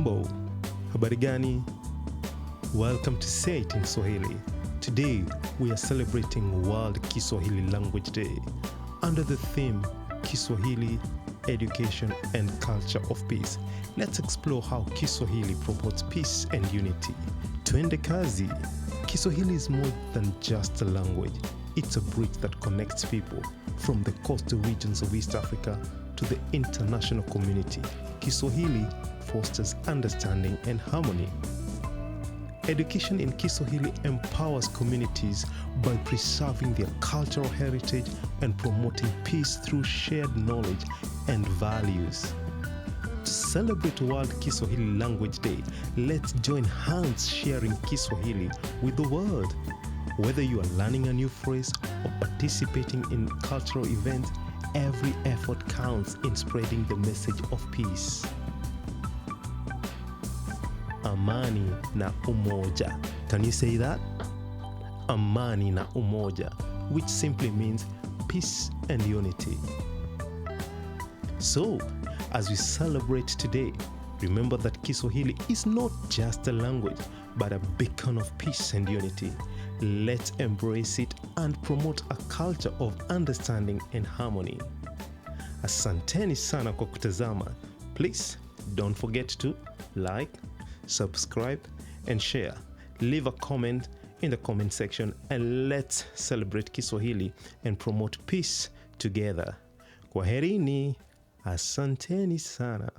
Hujambo, habari gani? Welcome to Say It in Swahili. Today, we are celebrating World Kiswahili Language Day under the theme Kiswahili, Education and Culture of Peace. Let's explore how Kiswahili promotes peace and unity. Twende kazi. Kiswahili is more than just a language. It's a bridge that connects people from the coastal regions of East Africa to the international community. Kiswahili fosters understanding and harmony. Education in Kiswahili empowers communities by preserving their cultural heritage and promoting peace through shared knowledge and values. To celebrate World Kiswahili Language Day, let's join hands sharing Kiswahili with the world. Whether you are learning a new phrase or participating in cultural events, every effort counts in spreading the message of peace. Amani na umoja. Can you say that? Amani na umoja, which simply means peace and unity. So, as we celebrate today, remember that Kiswahili is not just a language, but a beacon of peace and unity. Let's embrace it and promote a culture of understanding and harmony. Asanteni sana kwa kutazama. Please don't forget to like, subscribe and share. Leave a comment in the comment section and let's celebrate Kiswahili and promote peace together. Kwaherini. Asanteni sana.